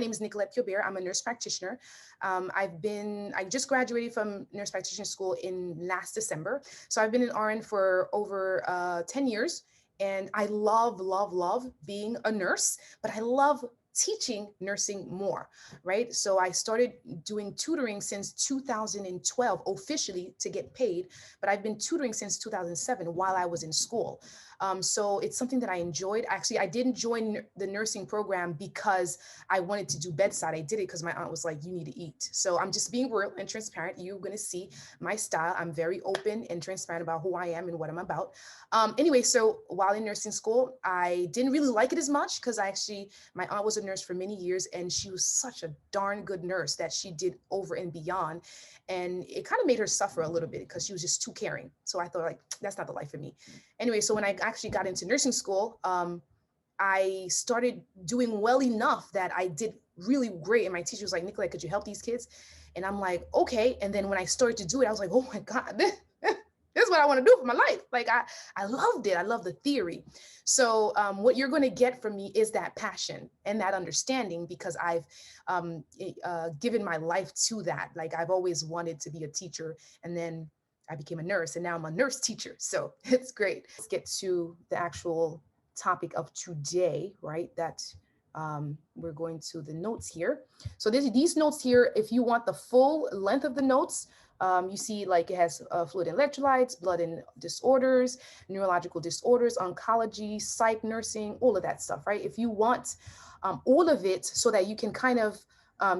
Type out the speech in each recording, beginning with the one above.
name is Nicolette Gilbert. I'm a nurse practitioner. I just graduated from nurse practitioner school in last December. So I've been an RN for over 10 years. And I love being a nurse, but I love teaching nursing more, right? So I started doing tutoring since 2012 officially to get paid, but I've been tutoring since 2007 while I was in school. So it's something that I enjoyed. Actually, I didn't join the nursing program because I wanted to do bedside. I did it because my aunt was like, you need to eat. So I'm just being real and transparent. You're going to see my style. I'm very open and transparent about who I am and what I'm about. Anyway, so while in nursing school, I didn't really like it as much because my aunt was a nurse for many years and she was such a darn good nurse that she did over and beyond. And it kind of made her suffer a little bit because she was just too caring. So I thought, like, that's not the life for me. Anyway, so when I actually got into nursing school, I started doing well enough that I did really great. And my teacher was like, Nicolette, could you help these kids? And I'm like, okay. And then when I started to do it, I was like, oh my God, this is what I want to do for my life. Like I loved it. I love the theory. So what you're going to get from me is that passion and that understanding because I've given my life to that. Like I've always wanted to be a teacher, and then I became a nurse, and now I'm a nurse teacher. So it's great. Let's get to the actual topic of today, right? That we're going to the notes here. So these notes here, if you want the full length of the notes, you see like it has fluid and electrolytes, blood and disorders, neurological disorders, oncology, psych nursing, all of that stuff, right? If you want all of it so that you can kind of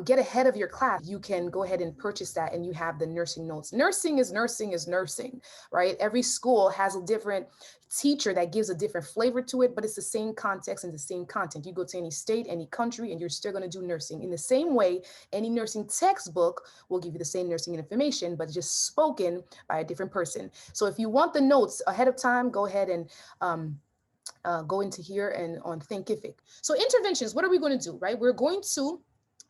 get ahead of your class, you can go ahead and purchase that and you have the nursing notes. Nursing is nursing, right? Every school has a different teacher that gives a different flavor to it, but it's the same context and the same content. You go to any state, any country, and you're still going to do nursing. In the same way, any nursing textbook will give you the same nursing information, but just spoken by a different person. So if you want the notes ahead of time, go ahead and go into here and on Thinkific. So interventions, what are we going to do, right? We're going to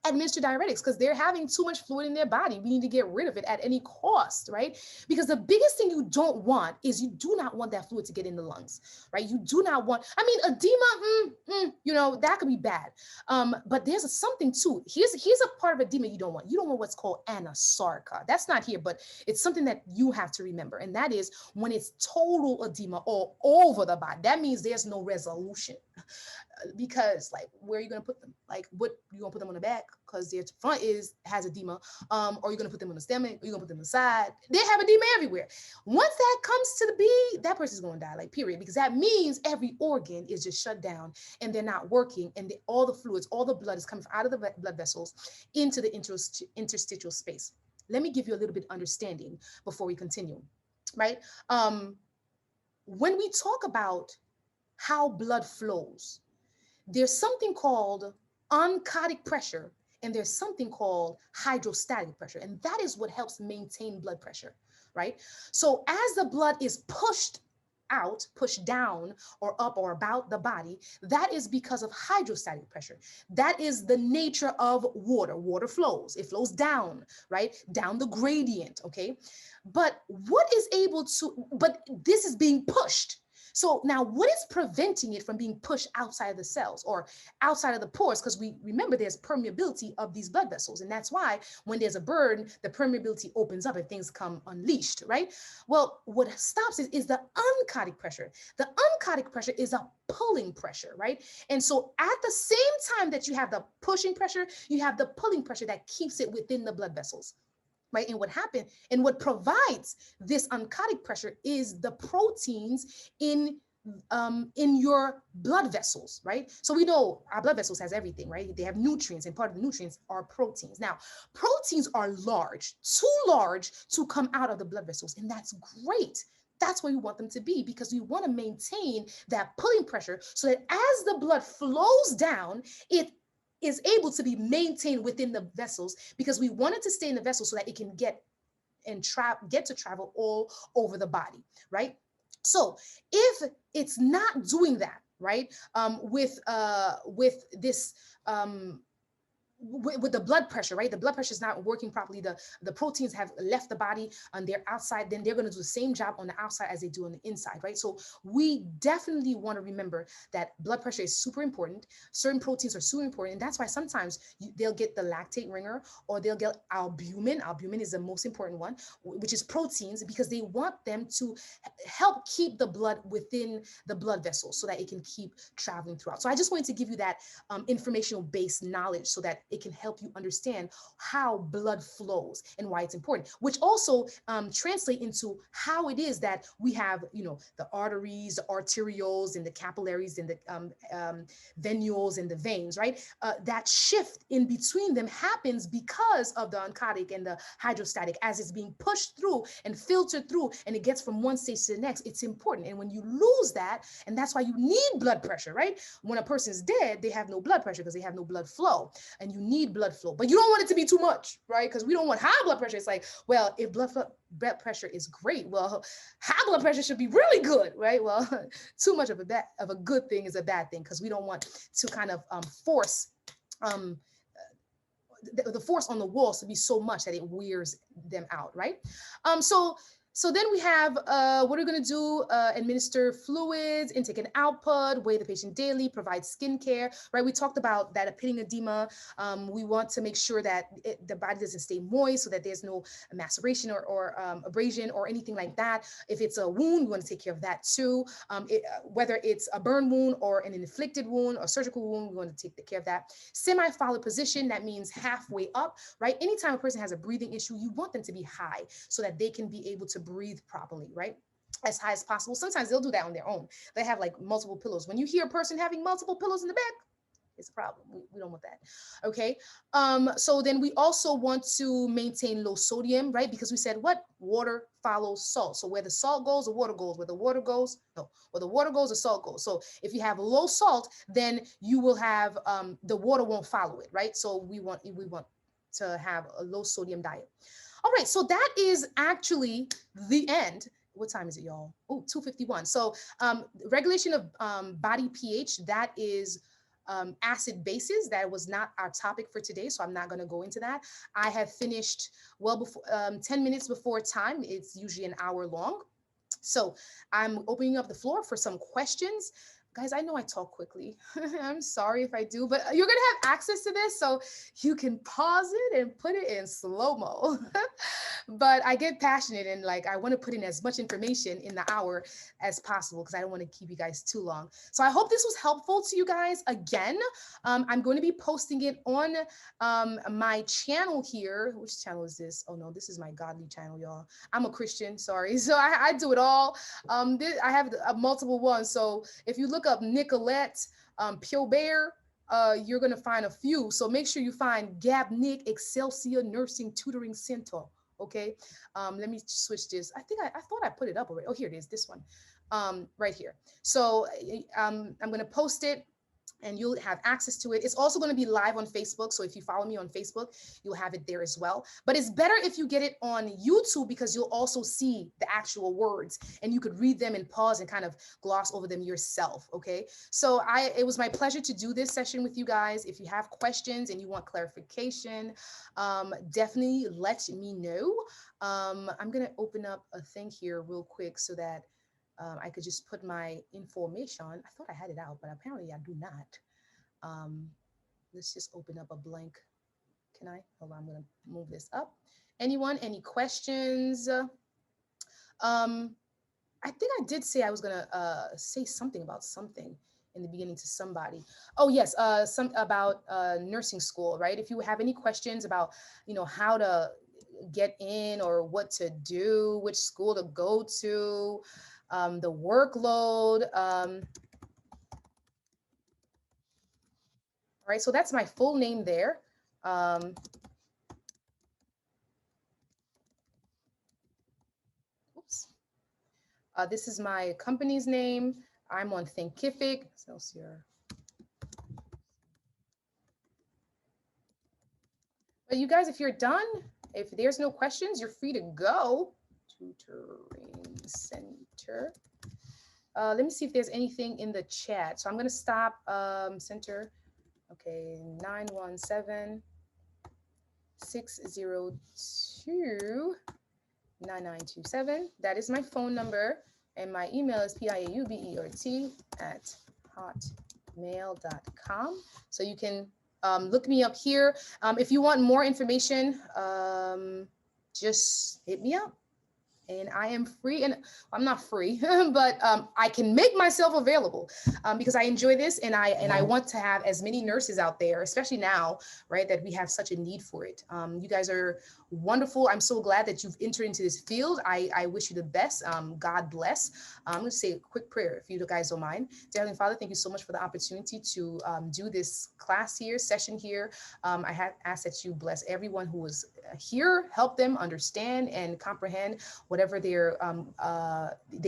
administer diuretics because they're having too much fluid in their body. We need to get rid of it at any cost, right? Because the biggest thing you don't want is you do not want that fluid to get in the lungs, right? You do not want, I mean, edema, that could be bad. But there's something too. Here's a part of edema you don't want. You don't want what's called anasarca. That's not here, but it's something that you have to remember. And that is when it's total edema all over the body. That means there's no resolution. Because like, where are you going to put them? Like, what you going to put them on the back because their front has edema, or you're going to put them on the stomach, or you're going to put them on the side. They have edema everywhere. Once that comes to the B, that person's going to die, like period, because that means every organ is just shut down and they're not working, and all the fluids, all the blood is coming out of the blood vessels into the interstitial space. Let me give you a little bit of understanding before we continue, right? When we talk about how blood flows, there's something called oncotic pressure and there's something called hydrostatic pressure. And that is what helps maintain blood pressure, right? So as the blood is pushed out, pushed down or up or about the body, that is because of hydrostatic pressure. That is the nature of water. Water flows. It flows down, right? Down the gradient, okay? But this is being pushed. So now what is preventing it from being pushed outside of the cells or outside of the pores? Because we remember there's permeability of these blood vessels. And that's why when there's a burn, the permeability opens up and things come unleashed, right? Well, what stops it is the oncotic pressure. The oncotic pressure is a pulling pressure, right? And so at the same time that you have the pushing pressure, you have the pulling pressure that keeps it within the blood vessels. Right. And what provides this oncotic pressure is the proteins in your blood vessels, right? So we know our blood vessels has everything, right? They have nutrients, and part of the nutrients are proteins. Now, proteins are large, too large to come out of the blood vessels, and that's great. That's where we want them to be because we want to maintain that pulling pressure so that as the blood flows down, it is able to be maintained within the vessels because we want it to stay in the vessel so that it can get to travel all over the body, right? So if it's not doing that, right, with this with the blood pressure, right? The blood pressure is not working properly. The proteins have left the body and they're outside. Then they're going to do the same job on the outside as they do on the inside, right? So we definitely want to remember that blood pressure is super important. Certain proteins are super important, and that's why sometimes they'll get the lactate ringer, or they'll get albumin. Albumin is the most important one, which is proteins, because they want them to help keep the blood within the blood vessels so that it can keep traveling throughout. So I just wanted to give you that informational based knowledge so that it can help you understand how blood flows and why it's important, which also translate into how it is that we have, the arteries, the arterioles, and the capillaries, and the venules, and the veins, right? That shift in between them happens because of the oncotic and the hydrostatic, as it's being pushed through and filtered through, and it gets from one stage to the next. It's important. And when you lose that, and that's why you need blood pressure, right? When a person's dead, they have no blood pressure because they have no blood flow, and you need blood flow, but you don't want it to be too much, right? Because we don't want high blood pressure. It's like, well, if blood pressure is great, well, high blood pressure should be really good, right? Well, too much of a good thing is a bad thing, because we don't want to kind of force the force on the walls to be so much that it wears them out, right? So then we have what are we going to do? Administer fluids, intake and output, weigh the patient daily, provide skincare, right? We talked about that pitting edema. We want to make sure that the body doesn't stay moist, so that there's no maceration or abrasion or anything like that. If it's a wound, we want to take care of that too. Whether it's a burn wound or an inflicted wound or surgical wound, we want to take care of that. Semi-follow position, that means halfway up, right? Anytime a person has a breathing issue, you want them to be high so that they can be able to breathe properly, right? As high as possible. Sometimes they'll do that on their own. They have like multiple pillows. When you hear a person having multiple pillows in the bed, it's a problem. We don't want that. Okay. So then we also want to maintain low sodium, right? Because we said what? Water follows salt. So where the salt goes, the water goes. Where the water goes, no. Where the water goes, the salt goes. So if you have low salt, then you will have the water won't follow it, right? So we want to have a low sodium diet. All right, so that is actually the end. What time is it, y'all? Oh, 2:51. So regulation of body pH, that is acid bases. That was not our topic for today, so I'm not going to go into that. I have finished well before 10 minutes before time. It's usually an hour long. So I'm opening up the floor for some questions. Guys, I know I talk quickly. I'm sorry if I do, but you're going to have access to this, so you can pause it and put it in slow-mo. But I get passionate, and like I want to put in as much information in the hour as possible, because I don't want to keep you guys too long. So I hope this was helpful to you guys. Again, I'm going to be posting it on my channel here. Which channel is this? Oh no, this is my godly channel, y'all. I'm a Christian, sorry. So I do it all. I have multiple ones. So if you look up Nicolette Pure, you're going to find a few. So make sure you find Gab-Nic Excelsior Nursing Tutoring Center. Okay. Let me switch this. I thought I put it up already. Oh, here it is. This one right here. So I'm going to post it, and you'll have access to it. It's also going to be live on Facebook. So if you follow me on Facebook, you'll have it there as well. But it's better if you get it on YouTube, because you'll also see the actual words, and you could read them and pause and kind of gloss over them yourself. Okay. So it was my pleasure to do this session with you guys. If you have questions and you want clarification, definitely let me know. I'm going to open up a thing here real quick so that I could just put my information. I thought I had it out, but apparently I do not. Let's just open up a blank. Can I? Hold on, I'm gonna move this up. Anyone, any questions? I think I did say I was gonna say something about something in the beginning to somebody. Oh yes, some about nursing school, right? If you have any questions about, how to get in or what to do, which school to go to, the workload. All right, so that's my full name there. Oops. This is my company's name. I'm on Thinkific, Excelsior. But you guys, if you're done, if there's no questions, you're free to go. Tutoring Center. Let me see if there's anything in the chat. So I'm going to stop center. Okay, 917. 602-9927. That is my phone number, and my email is piaubert@hotmail.com. So you can look me up here. If you want more information, just hit me up. And I am free, and I'm not free, but I can make myself available because I enjoy this, and I want to have as many nurses out there, especially now, right, that we have such a need for it. You guys are wonderful. I'm so glad that you've entered into this field. I wish you the best. God bless. I'm going to say a quick prayer if you guys don't mind. Dear Heavenly Father, thank you so much for the opportunity to do this class here, session here. I ask that you bless everyone who was here, help them understand and comprehend whatever they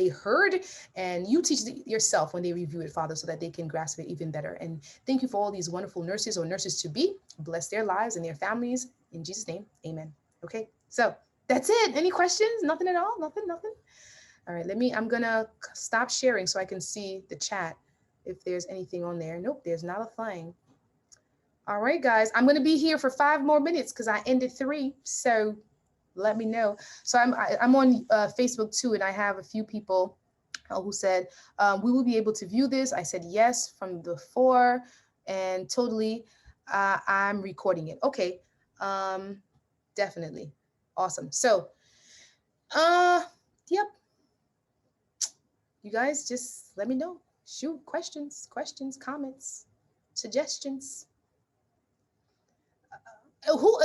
heard, and you teach yourself when they review it, Father, so that they can grasp it even better. And thank you for all these wonderful nurses or nurses to be. Bless their lives and their families. In Jesus' name, amen. Okay, so that's it. Any questions? Nothing at all? Nothing? All right, I'm gonna stop sharing so I can see the chat if there's anything on there. Nope, there's not a thing. All right, guys, I'm gonna be here for 5 more minutes because I ended 3, so let me know. So I'm on Facebook too, and I have a few people who said, we will be able to view this. I said yes from before, and totally, I'm recording it. Okay, definitely. Awesome. So, yep. You guys just let me know. Shoot, questions, comments, suggestions. Who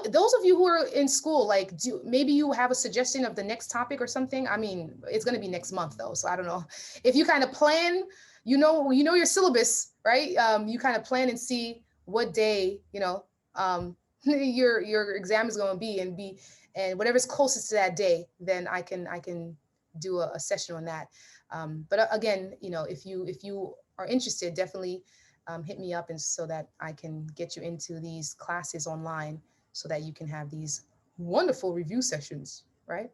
those of you who are in school, like, maybe you have a suggestion of the next topic or something. I mean, it's going to be next month though, so I don't know if you kind of plan, you know your syllabus, right? You kind of plan and see what day your exam is going to be, and whatever's closest to that day, then I can do a session on that. But again, if you are interested, definitely hit me up, and so that I can get you into these classes online so that you can have these wonderful review sessions, right?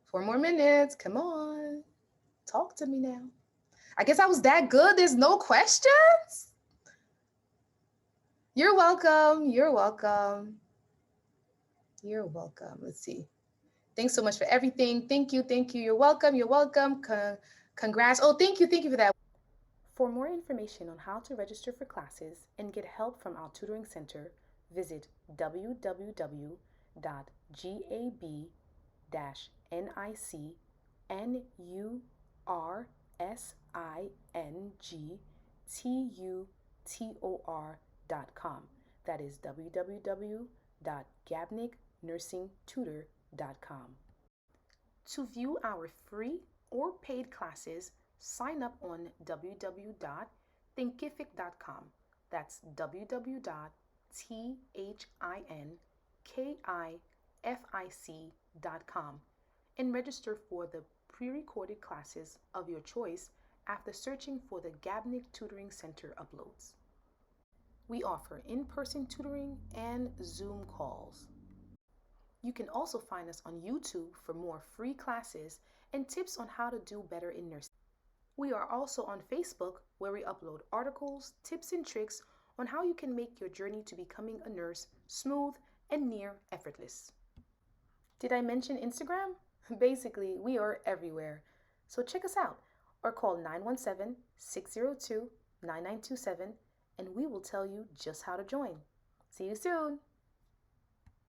4 more minutes. Come on. Talk to me now. I guess I was that good. There's no questions? You're welcome. You're welcome. You're welcome. Let's see. Thanks so much for everything. Thank you. Thank you. You're welcome. You're welcome. Congrats. Oh, thank you. Thank you for that. For more information on how to register for classes and get help from our tutoring center, visit www.gabnicnursingtutor.com. That is www.gabnicnursingtutor.com. To view our free or paid classes, sign up on www.thinkific.com. That's www.thinkific.com, and register for the pre-recorded classes of your choice after searching for the Gab-Nic Tutoring Center uploads. We offer in-person tutoring and Zoom calls. You can also find us on YouTube for more free classes and tips on how to do better in nursing. We are also on Facebook, where we upload articles, tips, and tricks on how you can make your journey to becoming a nurse smooth and near effortless. Did I mention Instagram? Basically, we are everywhere. So check us out or call 917-602-9927 and we will tell you just how to join. See you soon.